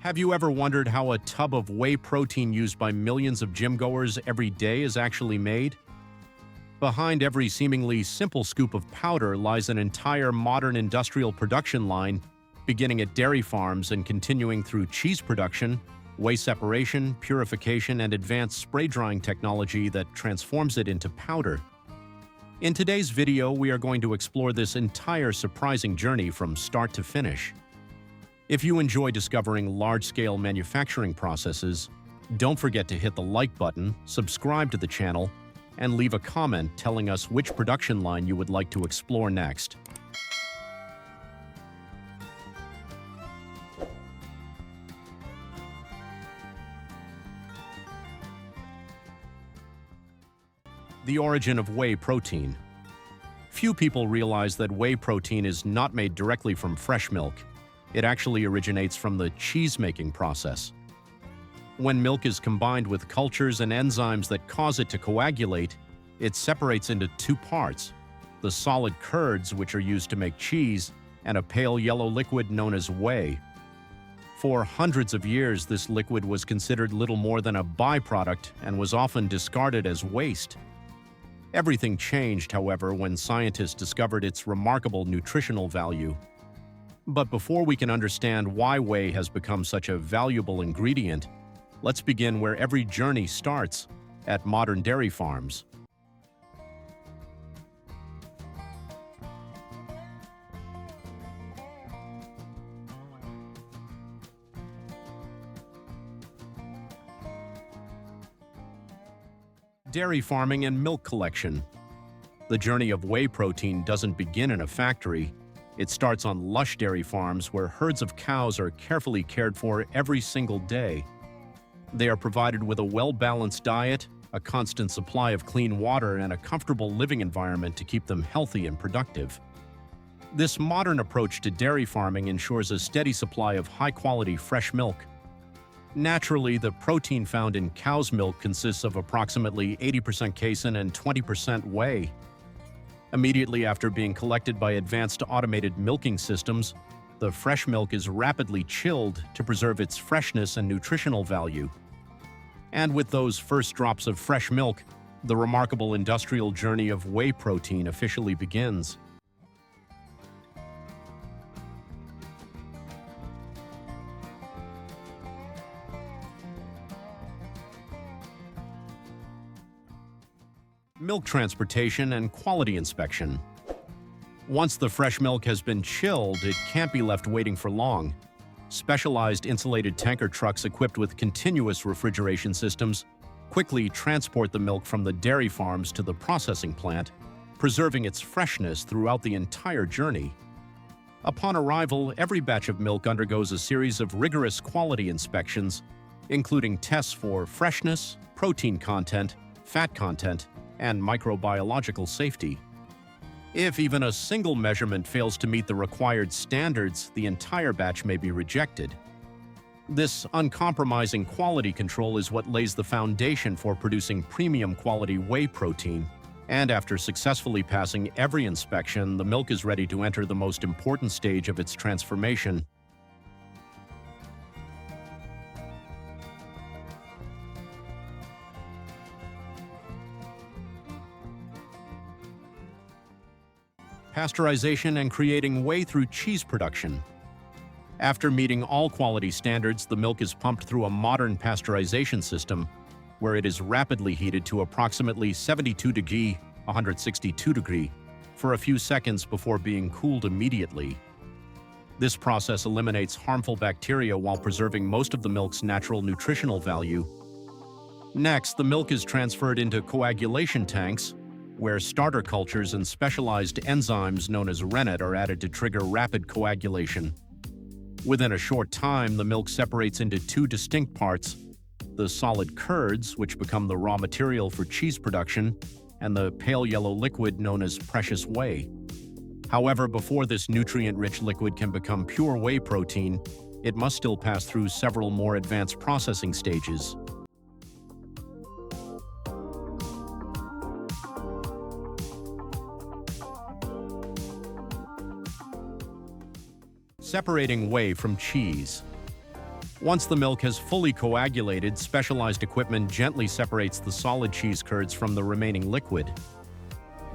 Have you ever wondered how a tub of whey protein used by millions of gym-goers every day is actually made? Behind every seemingly simple scoop of powder lies an entire modern industrial production line, beginning at dairy farms and continuing through cheese production, whey separation, purification, and advanced spray drying technology that transforms it into powder. In today's video, we are going to explore this entire surprising journey from start to finish. If you enjoy discovering large-scale manufacturing processes, don't forget to hit the like button, subscribe to the channel, and leave a comment telling us which production line you would like to explore next. The origin of whey protein. Few people realize that whey protein is not made directly from fresh milk. It actually originates from the cheese-making process. When milk is combined with cultures and enzymes that cause it to coagulate, it separates into two parts: the solid curds, which are used to make cheese, and a pale yellow liquid known as whey. For hundreds of years, this liquid was considered little more than a byproduct and was often discarded as waste. Everything changed, however, when scientists discovered its remarkable nutritional value. But before we can understand why whey has become such a valuable ingredient, let's begin where every journey starts, at modern dairy farms. Dairy farming and milk collection. The journey of whey protein doesn't begin in a factory. It starts on lush dairy farms where herds of cows are carefully cared for every single day. They are provided with a well-balanced diet, a constant supply of clean water, and a comfortable living environment to keep them healthy and productive. This modern approach to dairy farming ensures a steady supply of high-quality fresh milk. Naturally, the protein found in cow's milk consists of approximately 80% casein and 20% whey. Immediately after being collected by advanced automated milking systems, the fresh milk is rapidly chilled to preserve its freshness and nutritional value. And with those first drops of fresh milk, the remarkable industrial journey of whey protein officially begins. Milk transportation and quality inspection. Once the fresh milk has been chilled, it can't be left waiting for long. Specialized insulated tanker trucks equipped with continuous refrigeration systems quickly transport the milk from the dairy farms to the processing plant, preserving its freshness throughout the entire journey. Upon arrival, every batch of milk undergoes a series of rigorous quality inspections, including tests for freshness, protein content, fat content, and microbiological safety. If even a single measurement fails to meet the required standards, the entire batch may be rejected. This uncompromising quality control is what lays the foundation for producing premium quality whey protein. And after successfully passing every inspection, the milk is ready to enter the most important stage of its transformation. Pasteurization and creating whey through cheese production. After meeting all quality standards, the milk is pumped through a modern pasteurization system, where it is rapidly heated to approximately 72 degree, 162 degree, for a few seconds before being cooled immediately. This process eliminates harmful bacteria while preserving most of the milk's natural nutritional value. Next, the milk is transferred into coagulation tanks, where starter cultures and specialized enzymes known as rennet are added to trigger rapid coagulation. Within a short time, the milk separates into two distinct parts: the solid curds, which become the raw material for cheese production, and the pale yellow liquid known as precious whey. However, before this nutrient-rich liquid can become pure whey protein, it must still pass through several more advanced processing stages. Separating whey from cheese. Once the milk has fully coagulated, specialized equipment gently separates the solid cheese curds from the remaining liquid.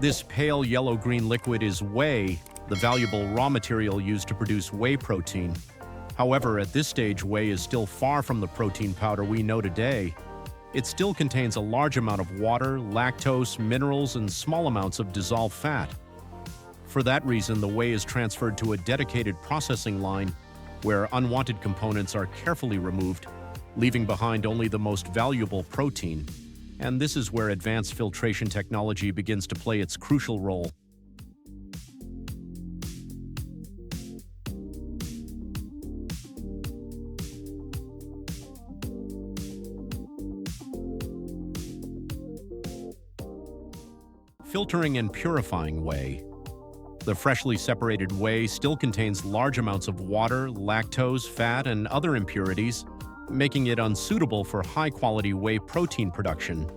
This pale yellow-green liquid is whey, the valuable raw material used to produce whey protein. However, at this stage, whey is still far from the protein powder we know today. It still contains a large amount of water, lactose, minerals, and small amounts of dissolved fat. For that reason, the whey is transferred to a dedicated processing line where unwanted components are carefully removed, leaving behind only the most valuable protein. And this is where advanced filtration technology begins to play its crucial role. Filtering and purifying whey. The freshly separated whey still contains large amounts of water, lactose, fat, and other impurities, making it unsuitable for high-quality whey protein production.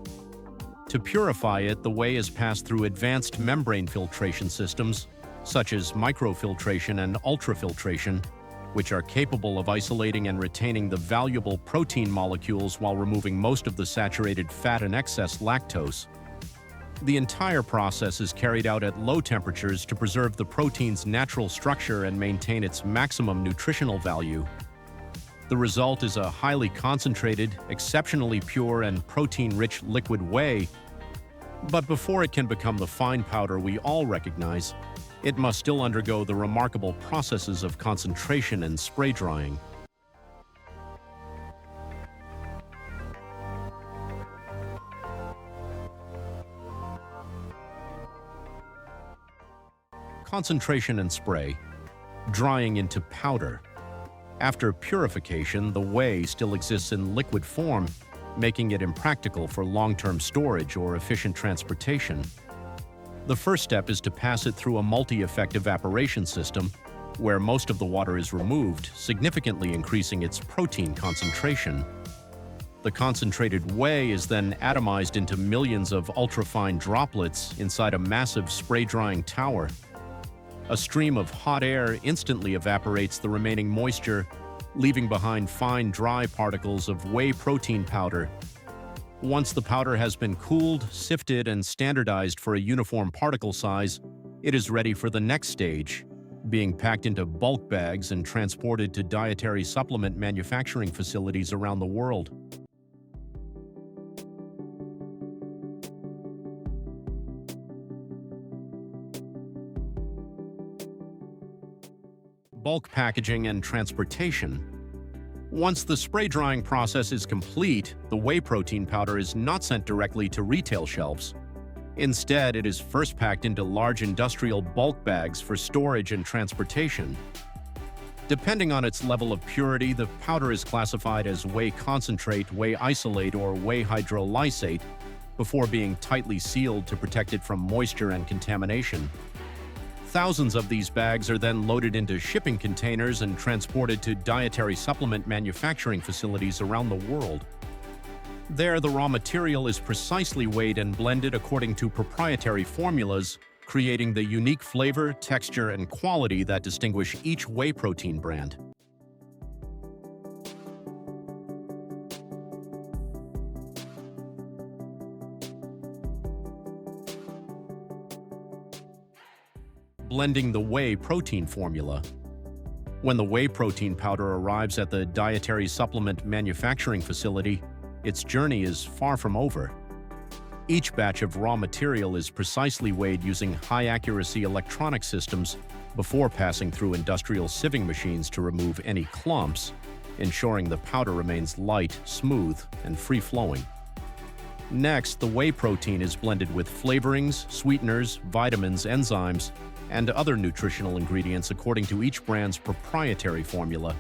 To purify it, the whey is passed through advanced membrane filtration systems, such as microfiltration and ultrafiltration, which are capable of isolating and retaining the valuable protein molecules while removing most of the saturated fat and excess lactose. The entire process is carried out at low temperatures to preserve the protein's natural structure and maintain its maximum nutritional value. The result is a highly concentrated, exceptionally pure, and protein-rich liquid whey. But before it can become the fine powder we all recognize, it must still undergo the remarkable processes of concentration and spray drying. Concentration and spray, drying into powder. After purification, the whey still exists in liquid form, making it impractical for long-term storage or efficient transportation. The first step is to pass it through a multi-effect evaporation system, where most of the water is removed, significantly increasing its protein concentration. The concentrated whey is then atomized into millions of ultrafine droplets inside a massive spray-drying tower. A stream of hot air instantly evaporates the remaining moisture, leaving behind fine, dry particles of whey protein powder. Once the powder has been cooled, sifted, and standardized for a uniform particle size, it is ready for the next stage, being packed into bulk bags and transported to dietary supplement manufacturing facilities around the world. Bulk packaging and transportation. Once the spray drying process is complete, the whey protein powder is not sent directly to retail shelves. Instead, it is first packed into large industrial bulk bags for storage and transportation. Depending on its level of purity, the powder is classified as whey concentrate, whey isolate, or whey hydrolysate before being tightly sealed to protect it from moisture and contamination. Thousands of these bags are then loaded into shipping containers and transported to dietary supplement manufacturing facilities around the world. There, the raw material is precisely weighed and blended according to proprietary formulas, creating the unique flavor, texture, and quality that distinguish each whey protein brand. Blending the whey protein formula. When the whey protein powder arrives at the dietary supplement manufacturing facility, its journey is far from over. Each batch of raw material is precisely weighed using high-accuracy electronic systems before passing through industrial sieving machines to remove any clumps, ensuring the powder remains light, smooth, and free-flowing. Next, the whey protein is blended with flavorings, sweeteners, vitamins, enzymes, and other nutritional ingredients according to each brand's proprietary formula.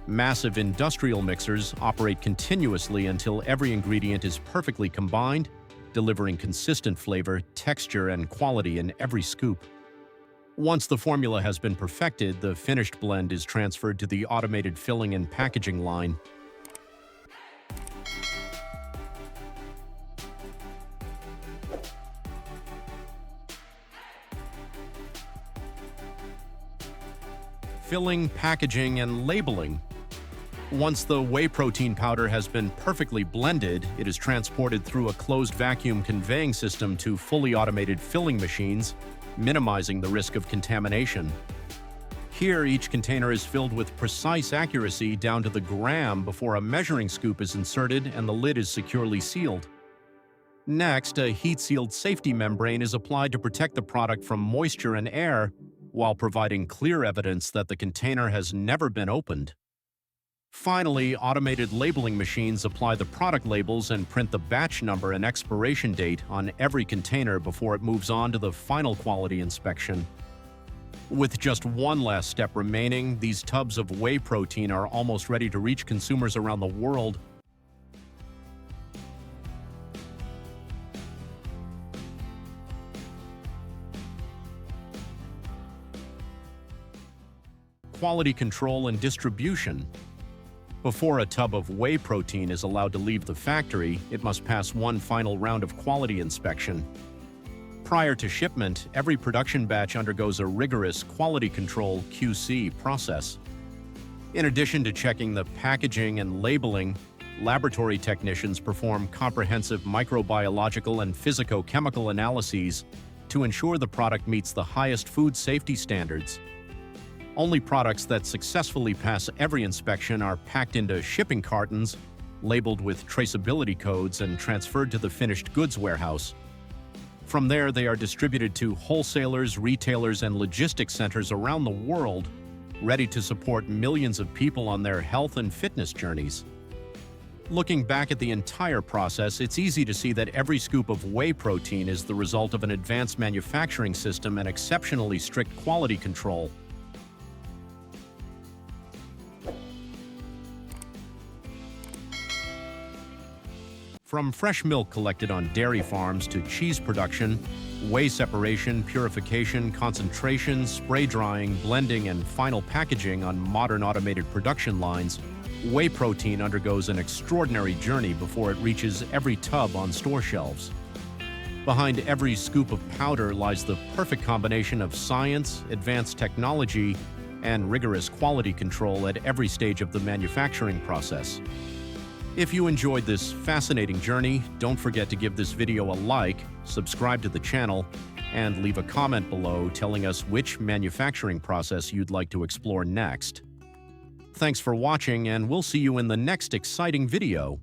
Massive industrial mixers operate continuously until every ingredient is perfectly combined, delivering consistent flavor, texture, and quality in every scoop. Once the formula has been perfected, the finished blend is transferred to the automated filling and packaging line. Filling, packaging, and labeling. Once the whey protein powder has been perfectly blended, it is transported through a closed vacuum conveying system to fully automated filling machines, minimizing the risk of contamination. Here, each container is filled with precise accuracy down to the gram before a measuring scoop is inserted and the lid is securely sealed. Next, a heat-sealed safety membrane is applied to protect the product from moisture and air, while providing clear evidence that the container has never been opened. Finally, automated labeling machines apply the product labels and print the batch number and expiration date on every container before it moves on to the final quality inspection. With just one last step remaining, these tubs of whey protein are almost ready to reach consumers around the world. Quality control and distribution. Before a tub of whey protein is allowed to leave the factory, it must pass one final round of quality inspection. Prior to shipment, every production batch undergoes a rigorous quality control (QC) process. In addition to checking the packaging and labeling, laboratory technicians perform comprehensive microbiological and physicochemical analyses to ensure the product meets the highest food safety standards. Only products that successfully pass every inspection are packed into shipping cartons, labeled with traceability codes, and transferred to the finished goods warehouse. From there, they are distributed to wholesalers, retailers, and logistics centers around the world, ready to support millions of people on their health and fitness journeys. Looking back at the entire process, it's easy to see that every scoop of whey protein is the result of an advanced manufacturing system and exceptionally strict quality control. From fresh milk collected on dairy farms to cheese production, whey separation, purification, concentration, spray drying, blending, and final packaging on modern automated production lines, whey protein undergoes an extraordinary journey before it reaches every tub on store shelves. Behind every scoop of powder lies the perfect combination of science, advanced technology, and rigorous quality control at every stage of the manufacturing process. If you enjoyed this fascinating journey, don't forget to give this video a like, subscribe to the channel, and leave a comment below telling us which manufacturing process you'd like to explore next. Thanks for watching, and we'll see you in the next exciting video.